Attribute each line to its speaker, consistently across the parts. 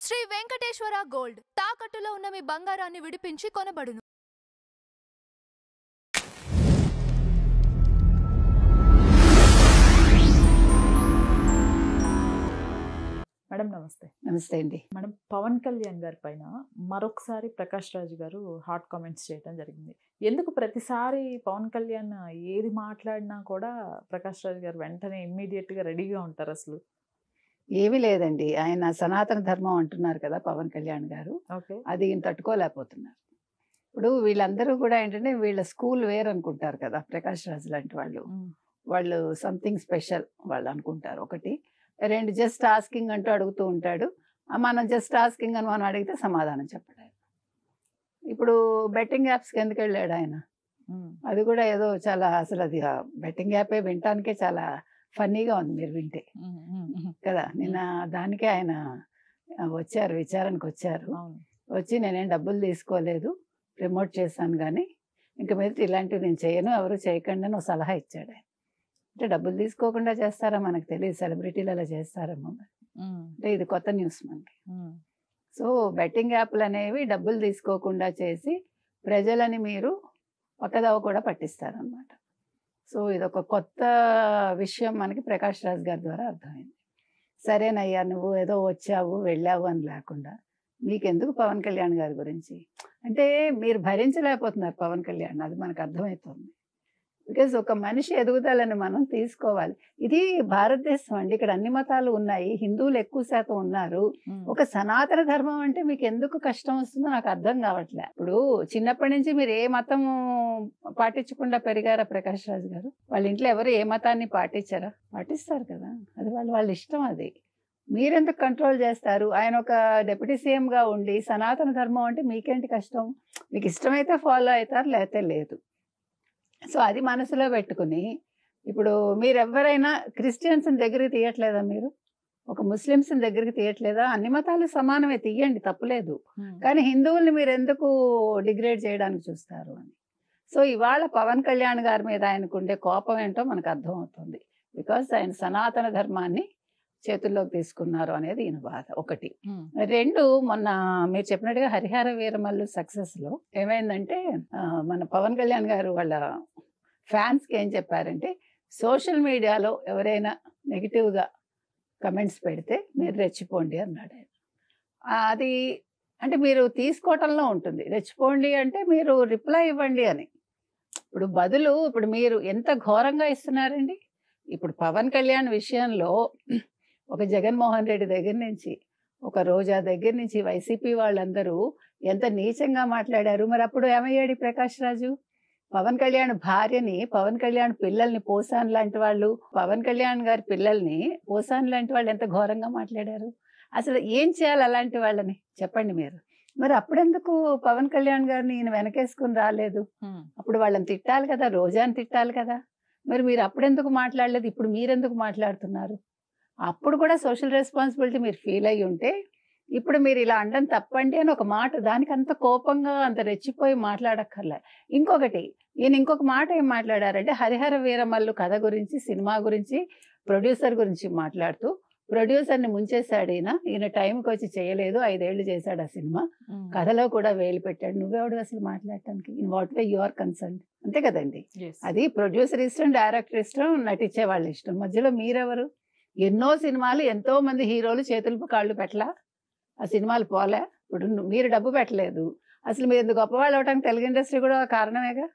Speaker 1: Shri Venkateswara gold తాకట్టులో ఉన్న మీ బంగారాన్ని విడిపించి కొనబడును.
Speaker 2: మేడం నమస్తే.
Speaker 3: నమస్తే అండి.
Speaker 2: మేడం, పవన్ కళ్యాణ్ గారి పైన మరొకసారి ప్రకాష్ రాజ్ గారు హాట్ కామెంట్స్ చేయడం జరిగింది. ఎందుకు ప్రతిసారి పవన్ కళ్యాణ్ ఏది మాట్లాడినా కూడా ప్రకాష్ రాజ్ గారు వెంటనే ఇమ్మీడియట్గా రెడీగా ఉంటారు? అసలు
Speaker 3: ఏమీ లేదండి. ఆయన సనాతన ధర్మం అంటున్నారు కదా పవన్ కళ్యాణ్ గారు.
Speaker 2: ఓకే,
Speaker 3: అది ఈయన తట్టుకోలేకపోతున్నారు. ఇప్పుడు వీళ్ళందరూ కూడా ఏంటంటే వీళ్ళ స్కూల్ వేర్ అనుకుంటారు కదా ప్రకాష్ రాజ్ లాంటి వాళ్ళు. వాళ్ళు సంథింగ్ స్పెషల్ వాళ్ళు అనుకుంటారు. ఒకటి. రెండు, జస్ట్ ఆస్కింగ్ అంటూ అడుగుతూ ఉంటాడు. మనం జస్ట్ ఆస్కింగ్ అని మనం అడిగితే సమాధానం చెప్పడు ఆయన. ఇప్పుడు బెట్టింగ్ యాప్స్కి ఎందుకు వెళ్ళాడు ఆయన? అది కూడా ఏదో చాలా, అసలు అది బెట్టింగ్ యాపే వినటానికే చాలా ఫన్నీగా ఉంది మీరు వింటే కదా. నిన్న దానికే ఆయన వచ్చారు, విచారణకు వచ్చారు. వచ్చి నేనేం డబ్బులు తీసుకోలేదు, ప్రమోట్ చేశాను, కానీ ఇంక మీద ఇలాంటివి నేను చేయను, ఎవరు చేయకండి అని ఒక సలహా ఇచ్చాడు ఆయన. అంటే డబ్బులు తీసుకోకుండా చేస్తారా మనకు తెలియదు, సెలబ్రిటీలు అలా చేస్తారేమో. అంటే ఇది కొత్త న్యూస్ మనకి. సో బెట్టింగ్ యాప్లు అనేవి డబ్బులు తీసుకోకుండా చేసి ప్రజలని మీరు పక్కదవ కూడా పట్టిస్తారనమాట. సో ఇదొక కొత్త విషయం మనకి ప్రకాష్ రాజ్ గారి ద్వారా అర్థమైంది. సరేనయ్యా, నువ్వు ఏదో వచ్చావు వెళ్ళావు అని లేకుండా మీకెందుకు పవన్ కళ్యాణ్ గారి గురించి అంటే మీరు భరించలేకపోతున్నారు పవన్ కళ్యాణ్, అది మనకు అర్థమవుతుంది. బికాజ్ ఒక మనిషి ఎదుగుదలని మనం తీసుకోవాలి. ఇది భారతదేశం అండి, ఇక్కడ అన్ని మతాలు ఉన్నాయి, హిందువులు ఎక్కువ శాతం ఉన్నారు. ఒక సనాతన ధర్మం అంటే మీకు ఎందుకు కష్టం వస్తుందో నాకు అర్థం కావట్లే. ఇప్పుడు చిన్నప్పటి నుంచి మీరు ఏ మతం పాటించకుండా పెరిగారా ప్రకాష్ రాజ్ గారు? వాళ్ళ ఇంట్లో ఎవరు ఏ మతాన్ని పాటించారా? పాటిస్తారు కదా, అది వాళ్ళ ఇష్టం. అది మీరెందుకు కంట్రోల్ చేస్తారు? ఆయన ఒక డిప్యూటీ సీఎంగా ఉండి సనాతన ధర్మం అంటే మీకేంటి కష్టం? మీకు ఇష్టమైతే ఫాలో అవుతారు, లేకపోతే లేదు. సో అది మనసులో పెట్టుకుని ఇప్పుడు మీరు ఎవరైనా క్రిస్టియన్స్ని దగ్గరికి తీయట్లేదా? మీరు ఒక ముస్లిమ్స్ని దగ్గరికి తీయట్లేదా? అన్ని మతాలు సమానమే, తీయండి, తప్పులేదు. కానీ హిందువుల్ని మీరు ఎందుకు డిగ్రేడ్ చేయడానికి చూస్తారు అని. సో ఇవాళ పవన్ కళ్యాణ్ గారి మీద ఆయనకుండే కోపం ఏంటో మనకు అర్థమవుతుంది. బికాస్ ఆయన సనాతన ధర్మాన్ని చేతుల్లోకి తీసుకున్నారు అనేది ఈయన బాధ ఒకటి. రెండు, మొన్న మీరు చెప్పినట్టుగా హరిహర వీరమల్లు సక్సెస్లో ఏమైందంటే మన పవన్ కళ్యాణ్ గారు వాళ్ళ ఫ్యాన్స్కి ఏం చెప్పారంటే, సోషల్ మీడియాలో ఎవరైనా నెగిటివ్గా కమెంట్స్ పెడితే మీరు రెచ్చిపోండి అన్నాడు ఆయన. అది అంటే మీరు తీసుకోవటంలో ఉంటుంది, రెచ్చిపోండి అంటే మీరు రిప్లై ఇవ్వండి అని. ఇప్పుడు బదులు ఇప్పుడు మీరు ఎంత ఘోరంగా ఇస్తున్నారండి. ఇప్పుడు పవన్ కళ్యాణ్ విషయంలో ఒక జగన్మోహన్ రెడ్డి దగ్గర నుంచి, ఒక రోజా దగ్గర నుంచి వైసీపీ వాళ్ళందరూ ఎంత నీచంగా మాట్లాడారు. మరి అప్పుడు ఏమయ్యాడు ప్రకాష్ రాజు? పవన్ కళ్యాణ్ భార్యని, పవన్ కళ్యాణ్ పిల్లల్ని, పోసాన్ లాంటి వాళ్ళు, పవన్ కళ్యాణ్ గారి పిల్లల్ని పోసాన్ లాంటి వాళ్ళు ఎంత ఘోరంగా మాట్లాడారు. అసలు ఏం చేయాలి అలాంటి వాళ్ళని చెప్పండి మీరు. మరి అప్పుడెందుకు పవన్ కళ్యాణ్ గారిని ఈయన వెనకేసుకుని రాలేదు? అప్పుడు వాళ్ళని తిట్టాలి కదా, రోజాని తిట్టాలి కదా. మరి మీరు అప్పుడెందుకు మాట్లాడలేదు? ఇప్పుడు మీరెందుకు మాట్లాడుతున్నారు? అప్పుడు కూడా సోషల్ రెస్పాన్సిబిలిటీ మీరు ఫీల్ అయ్యి ఉంటే ఇప్పుడు మీరు ఇలా అనడం తప్పండి అని ఒక మాట, దానికి అంత కోపంగా అంత రెచ్చిపోయి మాట్లాడక్కర్లే. ఇంకొకటి, ఈయన ఇంకొక మాట ఏం మాట్లాడారంటే, హరిహర వీరమల్లు కథ గురించి, సినిమా గురించి, ప్రొడ్యూసర్ గురించి మాట్లాడుతూ ప్రొడ్యూసర్ని ముంచేశాడు ఈయన టైంకి వచ్చి చేయలేదు, 5 ఏళ్ళు చేశాడు ఆ సినిమా, కథలో కూడా వేలు పెట్టాడు. నువ్వెవడు అసలు మాట్లాడటానికి? In what way you are concerned? అంతే కదండి. అది ప్రొడ్యూసర్ ఇష్టం, డైరెక్టర్ ఇష్టం, నటించే వాళ్ళ ఇష్టం. మధ్యలో మీరెవరు? ఎన్నో సినిమాలు ఎంతో మంది హీరోలు చేతులు కాళ్ళు పెట్టలా, ఆ సినిమాలు పోలే. ఇప్పుడు మీరు డబ్బు పెట్టలేదు, అసలు మీరు ఎందుకు గొప్పవాళ్ళు అవడానికి తెలుగు ఇండస్ట్రీ కూడా కారణమేగా.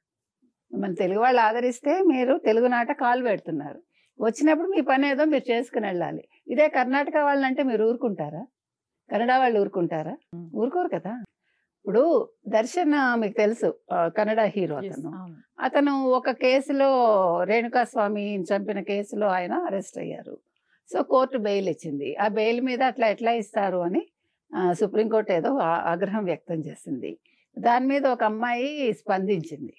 Speaker 3: మన తెలుగు వాళ్ళు ఆదరిస్తే మీరు తెలుగు నాట కాలు పెడుతున్నారు. వచ్చినప్పుడు మీ పని ఏదో మీరు చేసుకుని వెళ్ళాలి. ఇదే కర్ణాటక వాళ్ళంటే మీరు ఊరుకుంటారా? కన్నడ వాళ్ళు ఊరుకుంటారా? ఊరుకోరు కదా. ఇప్పుడు దర్శన్ మీకు తెలుసు, కన్నడ హీరో. అతను ఒక కేసులో, రేణుకాస్వామి చంపిన కేసులో ఆయన అరెస్ట్ అయ్యారు. సో కోర్టు బెయిల్ ఇచ్చింది. ఆ బెయిల్ మీద అట్లా ఎట్లా ఇస్తారు అని సుప్రీంకోర్టు ఏదో ఆగ్రహం వ్యక్తం చేసింది. దాని మీద ఒక అమ్మాయి స్పందించింది,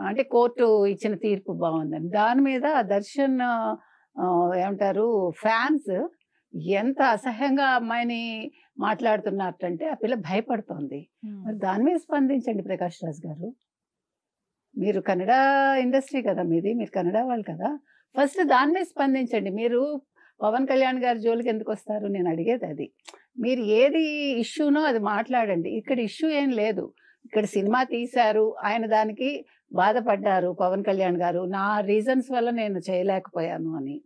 Speaker 3: అంటే కోర్టు ఇచ్చిన తీర్పు బాగుందని. దాని మీద దర్శన్ ఏమంటారు ఫ్యాన్స్ ఎంత అసహ్యంగా అమ్మాయిని మాట్లాడుతున్నట్టంటే ఆ పిల్ల భయపడుతోంది. మరి దాని మీద స్పందించండి ప్రకాష్ రాజ్ గారు. మీరు కన్నడ ఇండస్ట్రీ కదా మీది, మీరు కన్నడ వాళ్ళు కదా, ఫస్ట్ దాని మీద స్పందించండి. మీరు పవన్ కళ్యాణ్ గారి జోలికి ఎందుకు వస్తారు? నేను అడిగేది అది. మీరు ఏది ఇష్యూనో అది మాట్లాడండి. ఇక్కడ ఇష్యూ ఏం లేదు. ఇక్కడ సినిమా తీశారు, ఆయన దానికి బాధపడ్డారు పవన్ కళ్యాణ్ గారు, నా రీజన్స్ వల్ల నేను చేయలేకపోయాను అని.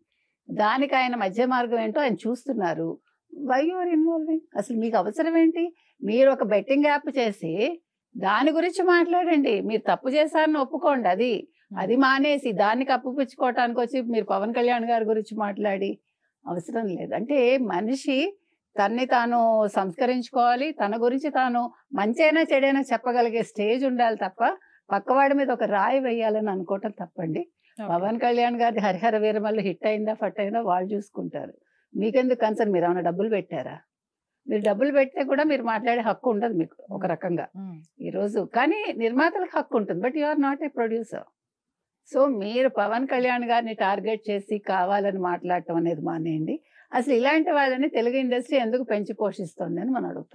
Speaker 3: దానికి ఆయన మధ్య మార్గం ఏంటో ఆయన చూస్తున్నారు. Why you are involving? అసలు మీకు అవసరం ఏంటి? మీరు ఒక బెట్టింగ్ యాప్ చేసి దాని గురించి మాట్లాడండి. మీరు తప్పు చేశారని ఒప్పుకోండి. అది మానేసి దాన్ని కప్పిపుచ్చుకోవటానికి వచ్చి మీరు పవన్ కళ్యాణ్ గారి గురించి మాట్లాడి అవసరం లేదు. అంటే మనిషి తన్ని తాను సంస్కరించుకోవాలి, తన గురించి తాను మంచైనా చెడైనా చెప్పగలిగే స్టేజ్ ఉండాలి తప్ప పక్కవాడి మీద ఒక రాయి వేయాలని అనుకోవటం తప్పండి. పవన్ కళ్యాణ్ గారి హరిహర వీరమల్లు హిట్ అయిందా ఫట్ అయిందా వాళ్ళు చూసుకుంటారు. మీకెందుకు కన్సర్న్? మీరు ఏమైనా డబ్బులు పెట్టారా? మీరు డబ్బులు పెడితే కూడా మీరు మాట్లాడే హక్కు ఉండదు మీకు ఒక రకంగా ఈరోజు. కానీ నిర్మాతలకు హక్కు ఉంటుంది, but you are not a producer. So మీరు పవన్ కళ్యాణ్ గారిని టార్గెట్ చేసి కావాలని మాట్లాడటం అనేది మానేయండి. అసలు ఇలాంటి వాళ్ళని తెలుగు ఇండస్ట్రీ ఎందుకు పెంచి పోషిస్తుంది అని మనం అడుగుతాం.